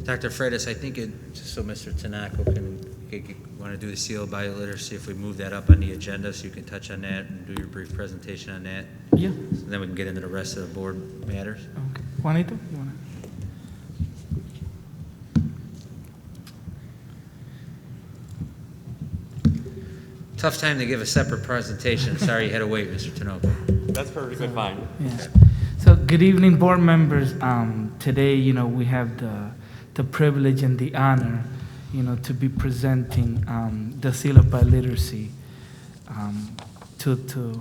Dr. Freitas, I think just so Mr. Tanaka can want to do the seal of biliteracy, if we move that up on the agenda so you can touch on that and do your brief presentation on that. Yeah. And then we can get into the rest of the board matters. Okay. Juanito, you want Tough time to give a separate presentation. Sorry you had to wait, Mr. Tanoka. That's perfectly fine. Yeah. So good evening, board members. Today, we have the privilege and the honor, to be presenting the seal of biliteracy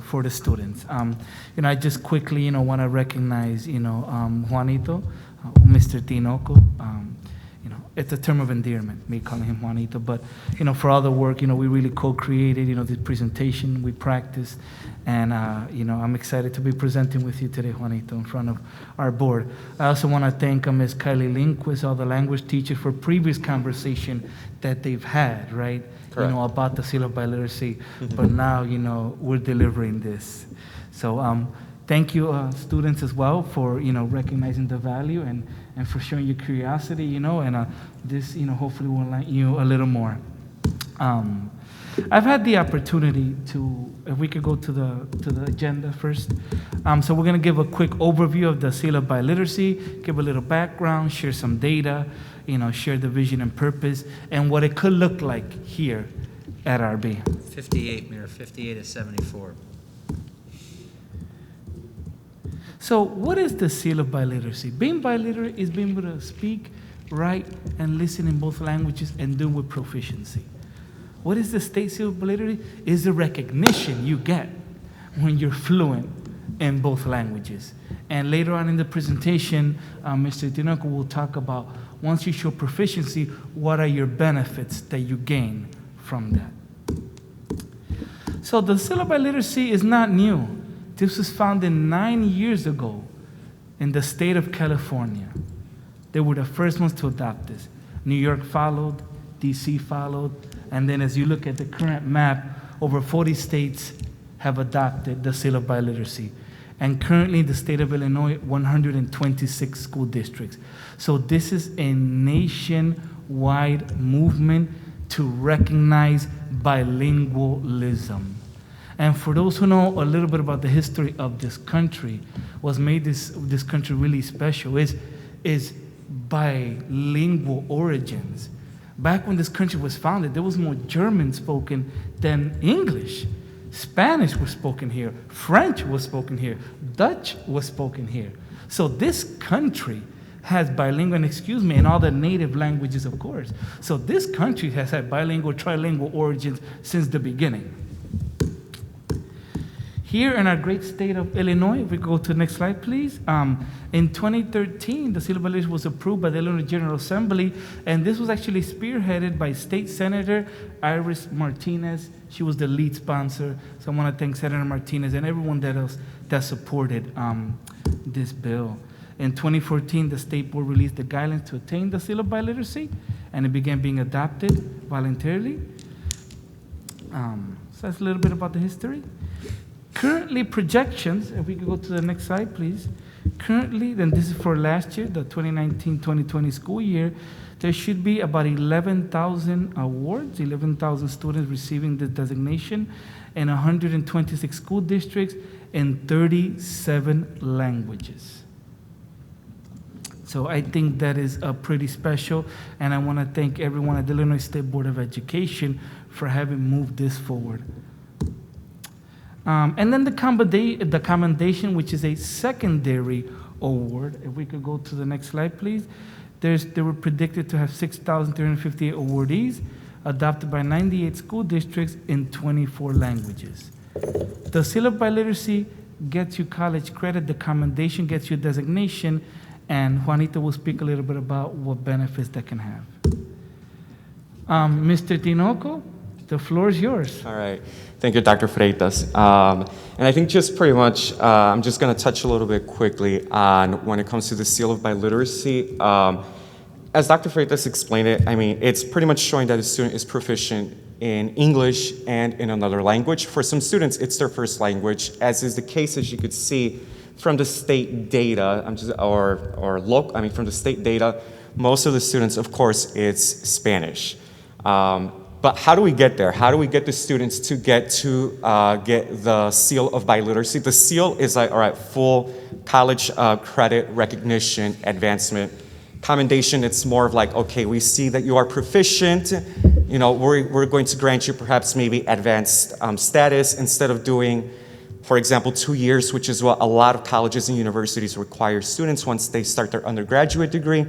for the students. I just quickly, want to recognize, Juanito, Mr. Tinoco. It's a term of endearment, me calling him Juanito, but, for all the work, we really co-created, this presentation, we practiced, and, I'm excited to be presenting with you today, Juanito, in front of our board. I also want to thank Ms. Kylie Lindquist, all the language teachers, for previous conversation that they've had, right? Correct. About the seal of biliteracy, but now, we're delivering this. So, thank you, students, as well, for, recognizing the value and for showing your curiosity, and this, hopefully will enlighten you a little more. I've had the opportunity to, if we could go to the agenda first. So we're going to give a quick overview of the seal of biliteracy, give a little background, share some data, share the vision and purpose, and what it could look like here at RB. 58, Mayor, 58 of 74. So what is the seal of biliteracy? Being biliterate is being able to speak, write, and listen in both languages and do it with proficiency. What is the state seal of biliteracy? Is the recognition you get when you're fluent in both languages. And later on in the presentation, Mr. Tinoco will talk about, once you show proficiency, what are your benefits that you gain from that? So the seal of biliteracy is not new. This was founded 9 years ago in the state of California. They were the first ones to adopt this. New York followed, DC followed, and then as you look at the current map, over 40 states have adopted the seal of biliteracy. And currently, the state of Illinois, 126 school districts. So this is a nationwide movement to recognize bilingualism. And for those who know a little bit about the history of this country, what's made this country really special is bilingual origins. Back when this country was founded, there was more German spoken than English. Spanish was spoken here, French was spoken here, Dutch was spoken here. So this country has bilingual, and all the native languages, of course. So this country has had bilingual, trilingual origins since the beginning. Here in our great state of Illinois, if we go to the next slide, please. In 2013, the seal of biliteracy was approved by the Illinois General Assembly, and this was actually spearheaded by State Senator Iris Martinez. She was the lead sponsor. So I want to thank Senator Martinez and everyone that supported this bill. In 2014, the state board released the guidelines to attain the seal of biliteracy, and it began being adopted voluntarily. So that's a little bit about the history. Currently, projections, if we could go to the next slide, please. Currently, then this is for last year, the 2019-2020 school year, there should be about 11,000 awards, 11,000 students receiving this designation in 126 school districts in 37 languages. So I think that is pretty special, and I want to thank everyone at the Illinois State Board of Education for having moved this forward. And then the commendation, which is a secondary award. If we could go to the next slide, please. They were predicted to have 6,358 awardees, adopted by 98 school districts in 24 languages. The seal of biliteracy gets you college credit. The commendation gets you designation. And Juanito will speak a little bit about what benefits that can have. Mr. Tinoco, the floor is yours. All right. Thank you, Dr. Freitas. And I think just pretty much, I'm just going to touch a little bit quickly on when it comes to the seal of biliteracy. As Dr. Freitas explained it, I mean, it's pretty much showing that a student is proficient in English and in another language. For some students, it's their first language, as is the case, as you could see from the state data, from the state data. most of the students, of course, it's Spanish. But how do we get there? How do we get the students to get the seal of biliteracy? The seal is like, all right, full college credit recognition, advancement. Commendation, it's more of like, okay, we see that you are proficient. You know, we're going to grant you perhaps maybe advanced status instead of doing, for example, 2 years, which is what a lot of colleges and universities require students once they start their undergraduate degree.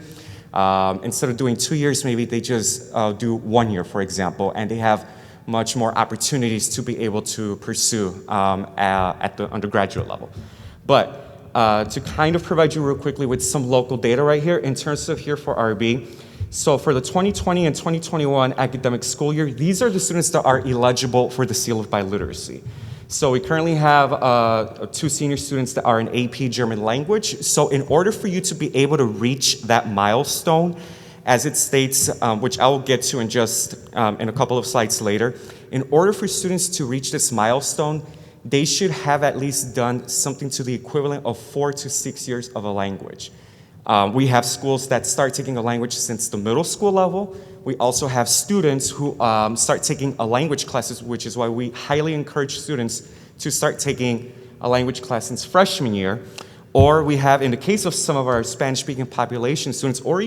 Instead of doing 2 years, maybe they just do 1 year, for example, and they have much more opportunities to be able to pursue at the undergraduate level. But to kind of provide you real quickly with some local data right here, in terms of here for RB, so for the 2020 and 2021 academic school year, these are the students that are eligible for the seal of biliteracy. So we currently have 2 senior students that are in AP German language. So in order for you to be able to reach that milestone, as it states, which I will get to in just in a couple of slides later, in order for students to reach this milestone, they should have at least done something to the equivalent of 4 to 6 years of a language. We have schools that start taking a language since the middle school level. We also have students who start taking a language classes, which is why we highly encourage students to start taking a language class since freshman year. Or we have, in the case of some of our Spanish-speaking population students, or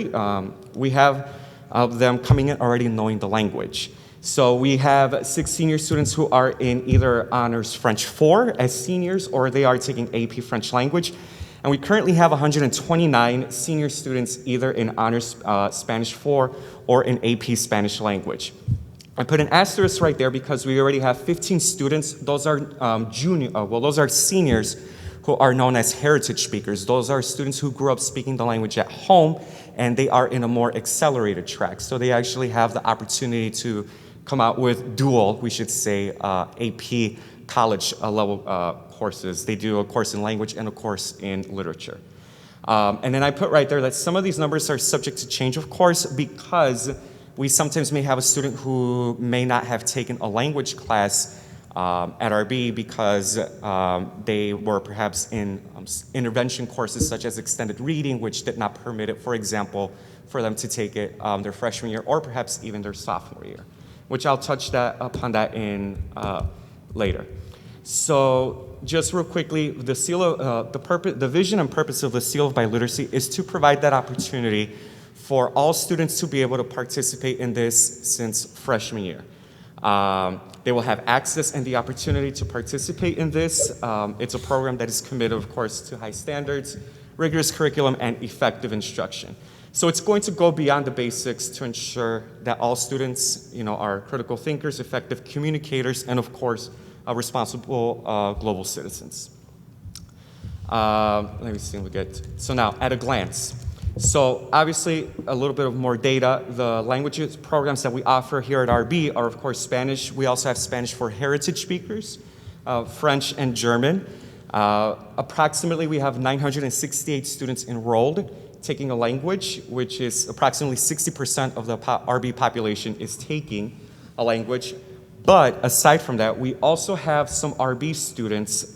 we have them coming in already knowing the language. So we have 6 senior students who are in either Honors French 4 as seniors, or they are taking AP French language. And we currently have 129 senior students either in Honors Spanish 4 or in AP Spanish language. I put an asterisk right there because we already have 15 students. Those are those are seniors who are known as heritage speakers. Those are students who grew up speaking the language at home, and they are in a more accelerated track. So they actually have the opportunity to come out with dual, we should say, AP college level courses. They do a course in language and a course in literature. And then I put right there that some of these numbers are subject to change, of course, because we sometimes may have a student who may not have taken a language class at RB because they were perhaps in intervention courses such as extended reading, which did not permit it, for example, for them to take it their freshman year or perhaps even their sophomore year, which I'll touch upon that in later. So just real quickly, the seal of, the vision and purpose of the seal of biliteracy is to provide that opportunity for all students to be able to participate in this since freshman year. They will have access and the opportunity to participate in this. It's a program that is committed, of course, to high standards, rigorous curriculum, and effective instruction. So it's going to go beyond the basics to ensure that all students, are critical thinkers, effective communicators, and of course, responsible global citizens. Let me see what we get. So now, at a glance. So obviously, a little bit of more data. The languages programs that we offer here at RB are, of course, Spanish. We also have Spanish for heritage speakers, French and German. Approximately, we have 968 students enrolled taking a language, which is approximately 60% of the RB population is taking a language. But aside from that, we also have some RB students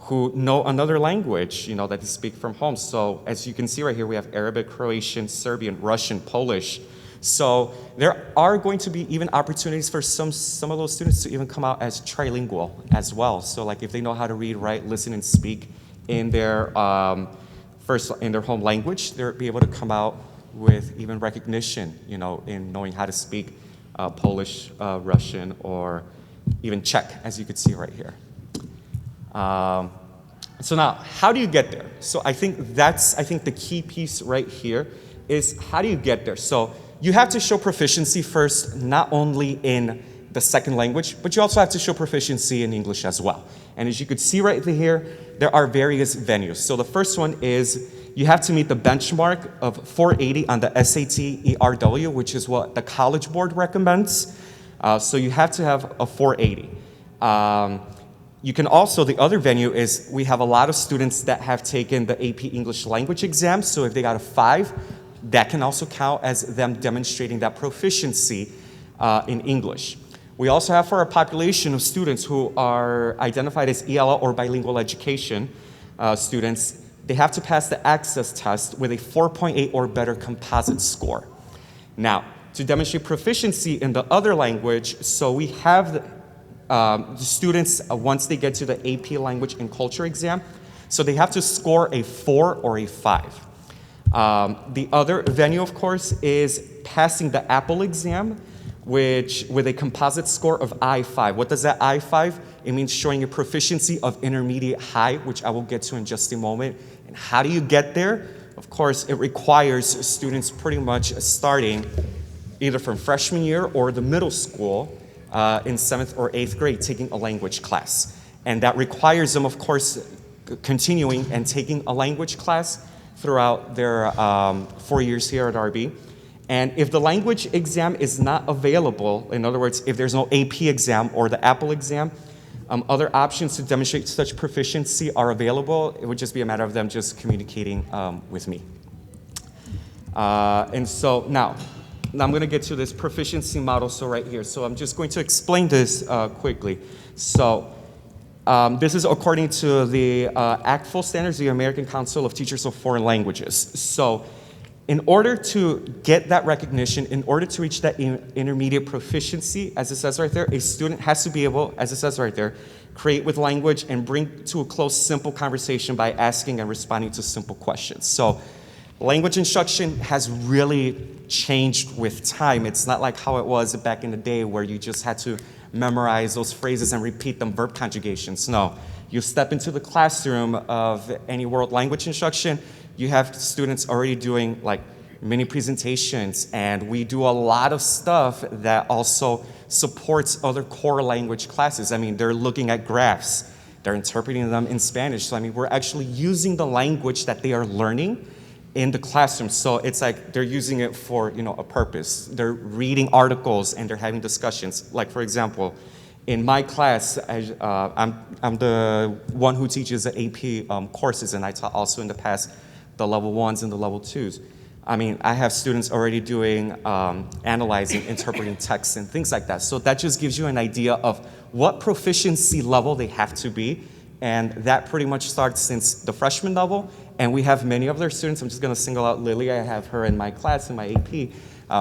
who know another language, that they speak from home. So as you can see right here, we have Arabic, Croatian, Serbian, Russian, Polish. So there are going to be even opportunities for some of those students to even come out as trilingual as well. So like if they know how to read, write, listen, and speak in their in their home language, they'll be able to come out with even recognition, in knowing how to speak Polish, Russian, or even Czech, as you could see right here. So now, how do you get there? So I think the key piece right here is how do you get there? So you have to show proficiency first, not only in the second language, but you also have to show proficiency in English as well. And as you could see right here, there are various venues. So the first one is you have to meet the benchmark of 480 on the SAT ERW, which is what the College Board recommends. So you have to have a 480. You can also, the other venue is we have a lot of students that have taken the AP English language exam. So if they got a 5, that can also count as them demonstrating that proficiency in English. We also have for our population of students who are identified as ELL or bilingual education students, they have to pass the access test with a 4.8 or better composite score. Now, to demonstrate proficiency in the other language, so we have the students, once they get to the AP Language and Culture exam, so they have to score a 4 or a 5. The other venue, of course, is passing the Apple exam, which with a composite score of I5. What does that I5? It means showing a proficiency of intermediate high, which I will get to in just a moment. And how do you get there? Of course, it requires students pretty much starting either from freshman year or the middle school in 7th or 8th grade taking a language class. And that requires them, of course, continuing and taking a language class throughout their 4 years here at RB. And if the language exam is not available, in other words, if there's no AP exam or the Apple exam, other options to demonstrate such proficiency are available. It would just be a matter of them just communicating with me. And so now I'm going to get to this proficiency model, so right here. So I'm just going to explain this quickly. So this is according to the ACTFL standards, the American Council of Teachers of Foreign Languages. So in order to get that recognition, in order to reach that intermediate proficiency, as it says right there, a student has to be able, as it says right there, create with language and bring to a close simple conversation by asking and responding to simple questions. So language instruction has really changed with time. It's not like how it was back in the day where you just had to memorize those phrases and repeat them, verb conjugations. No, you step into the classroom of any world language instruction, you have students already doing like mini presentations, and we do a lot of stuff that also supports other core language classes. I mean, they're looking at graphs, they're interpreting them in Spanish. So I mean, we're actually using the language that they are learning in the classroom. So it's like they're using it for, you know, a purpose. They're reading articles and they're having discussions. Like, for example, in my class, I'm the one who teaches the AP courses, and I taught also in the past the level 1s and the level 2s. I mean, I have students already doing analyzing, interpreting texts and things like that. So that just gives you an idea of what proficiency level they have to be. And that pretty much starts since the freshman level. And we have many of their students. I'm just going to single out Lily. I have her in my class, in my AP.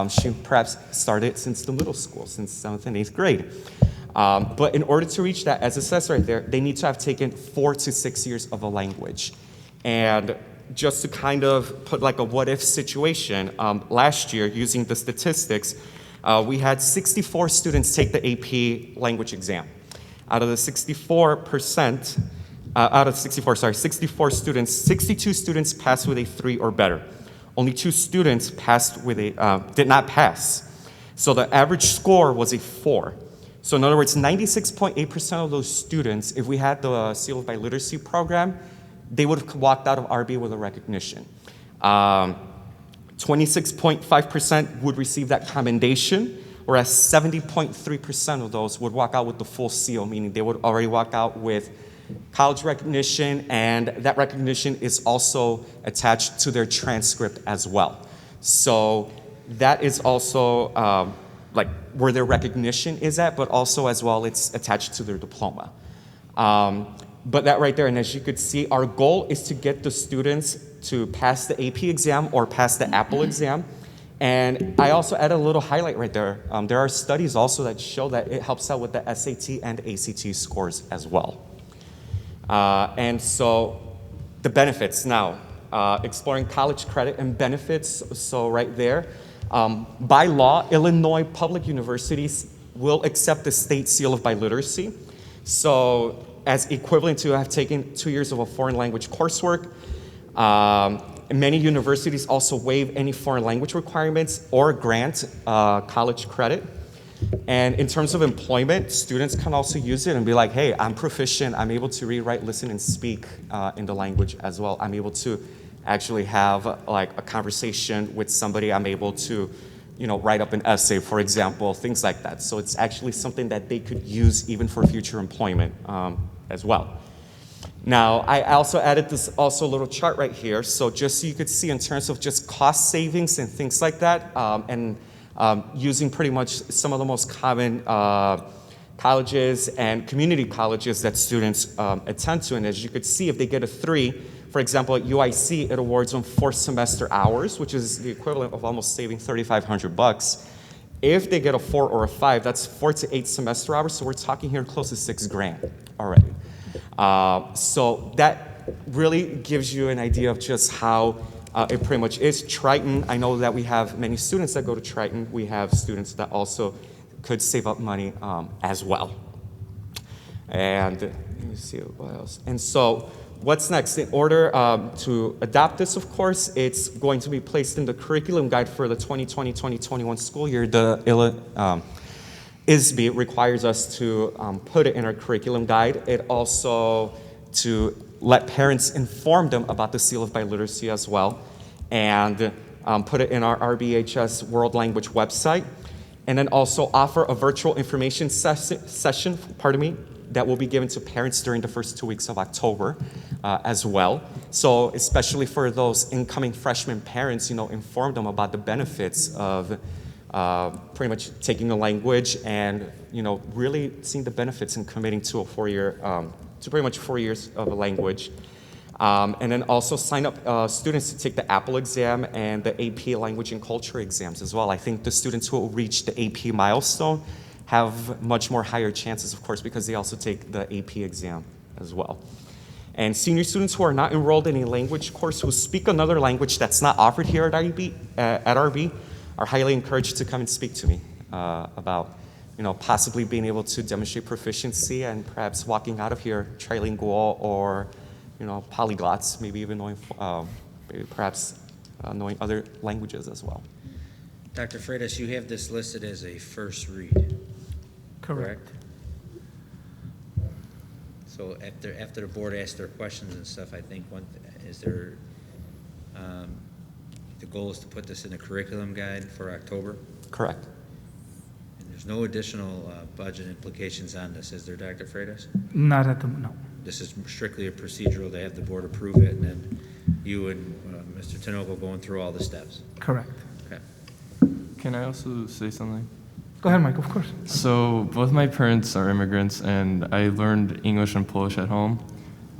She perhaps started since the middle school, since 7th and 8th grade. But in order to reach that, as it says right there, they need to have taken 4 to 6 years of a language. And just to kind of put like a what-if situation, last year, using the statistics, we had 64 students take the AP language exam. Out of the 64 students, 62 students passed with a 3 or better. Only 2 students passed with did not pass. So the average score was a 4. So in other words, 96.8% of those students, if we had the Seal of Biliteracy program, they would have walked out of RB with a recognition. 26.5% would receive that commendation, whereas 70.3% of those would walk out with the full seal, meaning they would already walk out with college recognition, and that recognition is also attached to their transcript as well. So that is also like where their recognition is at, but also as well it's attached to their diploma. But that right there, and as you could see, our goal is to get the students to pass the AP exam or pass the Apple exam. And I also added a little highlight right there. There are studies also that show that it helps out with the SAT and ACT scores as well. And so the benefits now, exploring college credit and benefits. So right there, by law, Illinois public universities will accept the state seal of biliteracy. So as equivalent to have taken 2 years of a foreign language coursework. Many universities also waive any foreign language requirements or grant college credit. And in terms of employment, students can also use it and be like, hey, I'm proficient, I'm able to read, write, listen, and speak in the language as well. I'm able to actually have like a conversation with somebody. I'm able to, you know, write up an essay, for example, things like that. So it's actually something that they could use even for future employment as well. Now, I also added this also little chart right here. So just so you could see in terms of just cost savings and things like that, and using pretty much some of the most common colleges and community colleges that students attend to. And as you could see, if they get a 3 For example, at UIC, it awards them 4 semester hours, which is the equivalent of almost saving $3,500. If they get a 4 or a 5, that's 4 to 8 semester hours, so we're talking here close to $6,000 already. So that really gives you an idea of just how it pretty much is. Triton, I know that we have many students that go to Triton. We have students that also could save up money as well. And let me see what else. And so what's next? In order to adopt this, of course, it's going to be placed in the curriculum guide for the 2020-2021 school year. The ISB requires us to put it in our curriculum guide. It also to let parents inform them about the Seal of Biliteracy as well, and put it in our RBHS World Language website, and then also offer a virtual information session, that will be given to parents during the first 2 weeks of October as well. So especially for those incoming freshman parents, inform them about the benefits of pretty much taking the language and, really seeing the benefits in committing to a 4-year, to pretty much 4 years of a language. And then also sign up students to take the Apple exam and the AP Language and Culture exams as well. I think the students who will reach the AP milestone have much more higher chances, of course, because they also take the AP exam as well. And senior students who are not enrolled in a language course who speak another language that's not offered here at RB are highly encouraged to come and speak to me about possibly being able to demonstrate proficiency and perhaps walking out of here trilingual or polyglots, maybe even knowing, knowing other languages as well. Dr. Freitas, you have this listed as a first read. Correct? So after the board asks their questions and stuff, I think the goal is to put this in a curriculum guide for October? Correct. And there's no additional budget implications on this, is there, Dr. Freitas? Not at the moment, no. This is strictly a procedural, they have the board approve it, and then you and Mr. Tinoco going through all the steps? Correct. Okay. Can I also say something? Go ahead, Mike, of course. So both my parents are immigrants, and I learned English and Polish at home.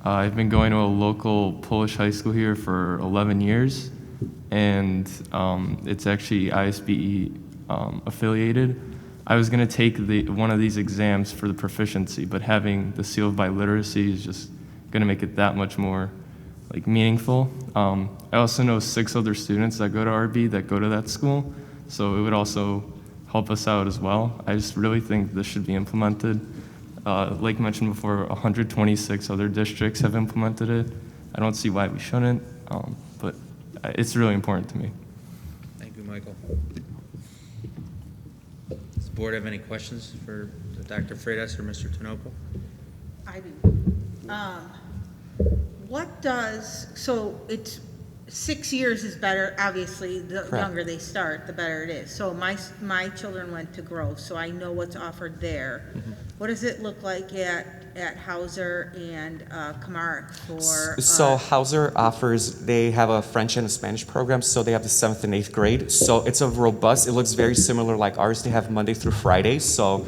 I've been going to a local Polish high school here for 11 years, and it's actually ISBE affiliated. I was going to take one of these exams for the proficiency, but having the Seal of Biliteracy is just going to make it that much more meaningful. I also know 6 other students that go to RB that go to that school, so it would also help us out as well. I just really think this should be implemented. Like mentioned before, 126 other districts have implemented it. I don't see why we shouldn't, but it's really important to me. Thank you, Michael. Does the board have any questions for Dr. Freitas or Mr. Tinoco? I do. So it's 6 years is better, obviously, the Correct. younger they start, the better it is. So my children went to Grove, so I know what's offered there. Mm-hmm. What does it look like at Hauser and Camargue for? So Hauser they have a French and a Spanish program, so they have the 7th and 8th grade. So it's a robust, it looks very similar like ours. They have Monday through Friday, so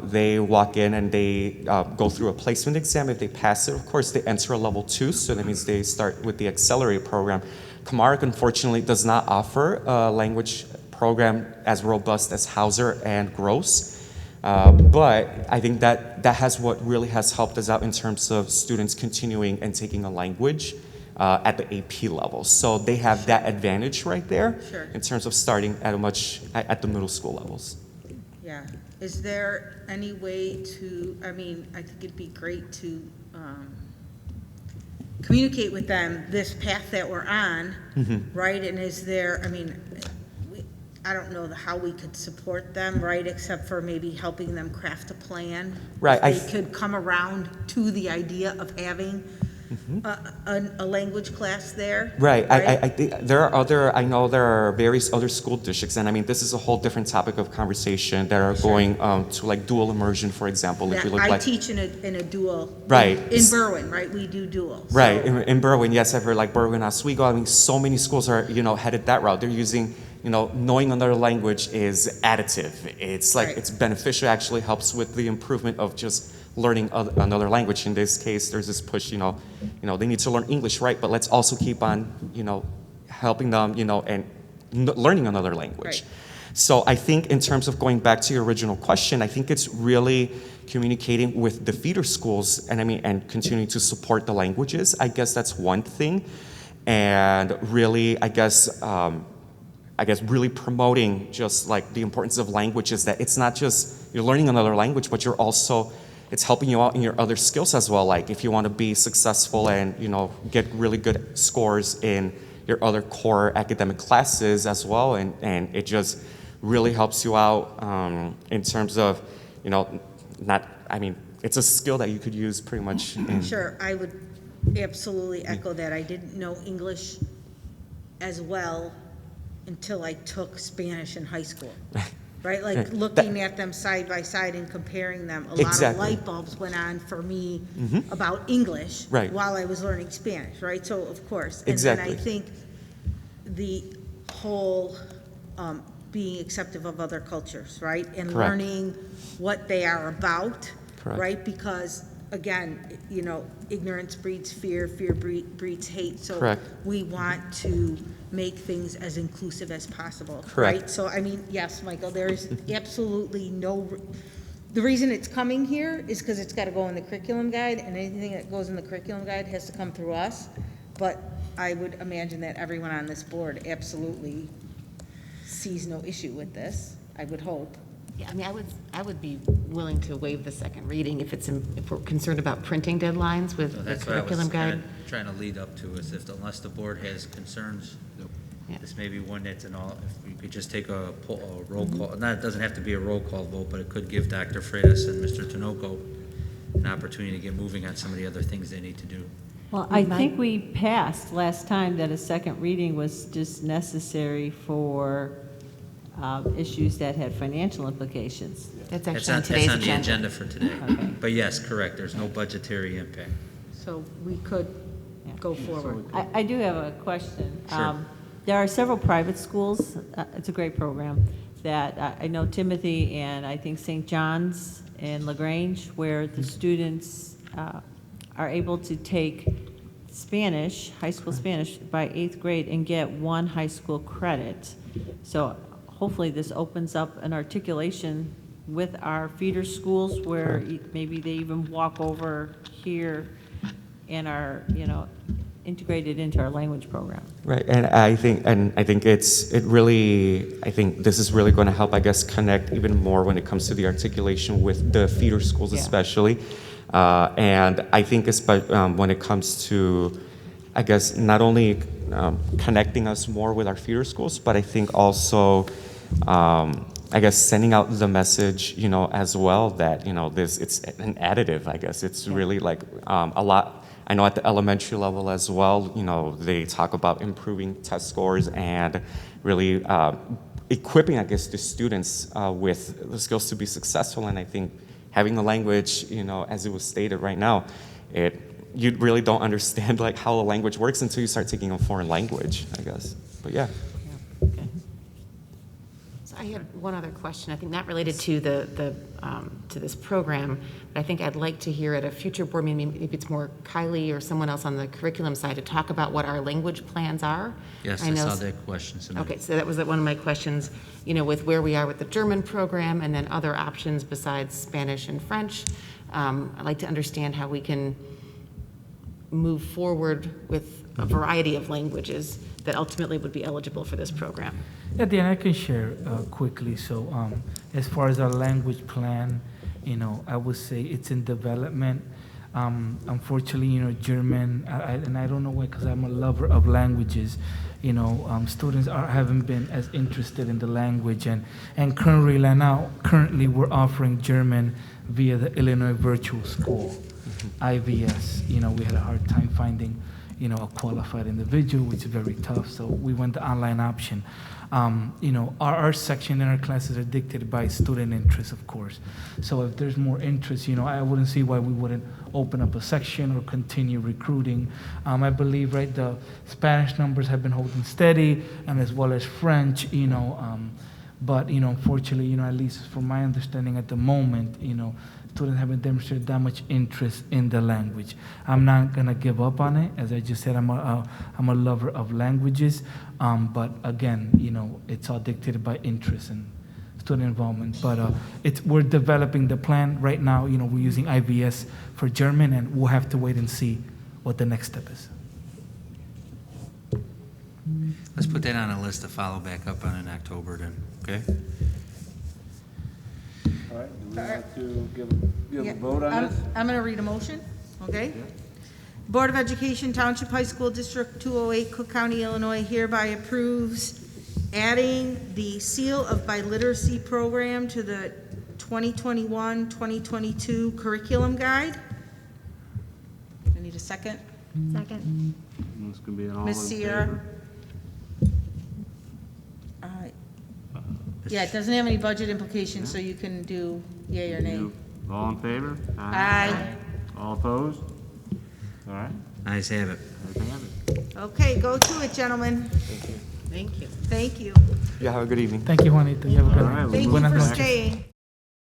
they walk in and they go through a placement exam. If they pass it, of course, they enter a level 2, so that means they start with the accelerated program. Camargue, unfortunately, does not offer a language program as robust as Hauser and Gross. But I think that has what really has helped us out in terms of students continuing and taking a language at the AP level. So they have that advantage right there. Sure. In terms of starting at the middle school levels. Yeah. Is there any way to, I think it'd be great to communicate with them this path that we're on, right? And is there, I don't know how we could support them, right, except for maybe helping them craft a plan. Right. If they could come around to the idea of having a language class there. Right. I think I know there are various other school districts, and this is a whole different topic of conversation that are going to dual immersion, for example. Yeah, if you look I teach in a dual. Right. In Berwyn, right? We do dual. Right. So. In Berwyn, yes, I've heard Berwyn, Oswego. So many schools are, headed that route. They're using, knowing another language is additive. It's Right. it's beneficial, actually helps with the improvement of just learning another language. In this case, there's this push, they need to learn English, right? But let's also keep on, helping them, and learning another language. Right. So I think in terms of going back to your original question, I think it's really communicating with the feeder schools and continuing to support the languages. I guess that's one thing. And really, I guess really promoting just like the importance of languages, that it's not just you're learning another language, but it's helping you out in your other skills as well. Like if you want to be successful and, get really good scores in your other core academic classes as well. And it just really helps you out in terms of, it's a skill that you could use pretty much. Sure, I would absolutely echo that. I didn't know English as well until I took Spanish in high school. Right, like looking at them side by side and comparing them, a lot of light bulbs went on for me about English while I was learning Spanish, right? So of course, and then I think the whole being acceptive of other cultures, right, and learning what they are about, right? Because again, ignorance breeds fear, fear breeds hate. So we want to make things as inclusive as possible, right? So, yes, Michael, there's absolutely the reason it's coming here is because it's got to go in the curriculum guide, and anything that goes in the curriculum guide has to come through us. But I would imagine that everyone on this board absolutely sees no issue with this, I would hope. Yeah, I would be willing to waive the second reading if we're concerned about printing deadlines with the curriculum guide. Trying to lead up to is unless the board has concerns, this may be one that's if you could just take a roll call. It doesn't have to be a roll call vote, but it could give Dr. Freitas and Mr. Tinoco an opportunity to get moving on some of the other things they need to do. Well, I think we passed last time that a second reading was just necessary for issues that had financial implications. That's actually on today's That's on the agenda for today. Okay. But yes, correct, there's no budgetary impact. So we could go forward. I do have a question. Sure. There are several private schools, it's a great program, that I know Timothy and I think St. John's and LaGrange, where the students are able to take Spanish, high school Spanish, by 8th grade and get 1 high school credit. So hopefully this opens up an articulation with our feeder schools where maybe they even walk over here and are, integrated into our language program. Right, and I think this is really going to help, I guess, connect even more when it comes to the articulation with the feeder schools, especially. And I think when it comes to, I guess, not only connecting us more with our feeder schools, but I think also, I guess, sending out the message, as well that, it's an additive, I guess. It's really like a lot. I know at the elementary level as well, they talk about improving test scores and really equipping, I guess, the students with the skills to be successful. And I think having the language, as it was stated right now, you really don't understand like how a language works until you start taking a foreign language, I guess. But yeah. Okay. So I had one other question. I think not related to to this program, but I think I'd like to hear at a future board meeting, maybe it's more Kylie or someone else on the curriculum side, to talk about what our language plans are. Yes, I saw that question submitted. Okay, so that was one of my questions, with where we are with the German program and then other options besides Spanish and French. I'd like to understand how we can move forward with a variety of languages that ultimately would be eligible for this program. Yeah, Dan, I can share quickly. So as far as our language plan, I would say it's in development. Unfortunately, German, and I don't know why, because I'm a lover of languages, students haven't been as interested in the language. And currently we're offering German via the Illinois Virtual School, IVS. We had a hard time finding a qualified individual, which is very tough. So we went the online option. Our section in our classes are dictated by student interest, of course. So if there's more interest, I wouldn't see why we wouldn't open up a section or continue recruiting. I believe, the Spanish numbers have been holding steady, and as well as French, but, unfortunately, at least from my understanding at the moment, students haven't demonstrated that much interest in the language. I'm not gonna give up on it. As I just said, I'm a lover of languages. But again, it's all dictated by interest and student involvement. But we're developing the plan right now. We're using IBS for German, and we'll have to wait and see what the next step is. Let's put that on a list to follow back up on in October then, okay? All right, do we have to give Yeah, a vote on this? I'm going to read a motion, okay? Board of Education, Township High School District 208, Cook County, Illinois hereby approves adding the Seal of Biliteracy program to the 2021-2022 curriculum guide. I need a second. Second. This could be an all in Ms. Sierra? favor. Yeah, it doesn't have any budget implications, so you can do yea or nay. You- All in favor? Aye. All opposed? All right, Ayes have it. there you have it. Okay, go to it, gentlemen. Thank you. Thank you. You have a good evening. Thank you, Juanita. You have a good All right, night. we'll Thank you move Buenas for noches. staying.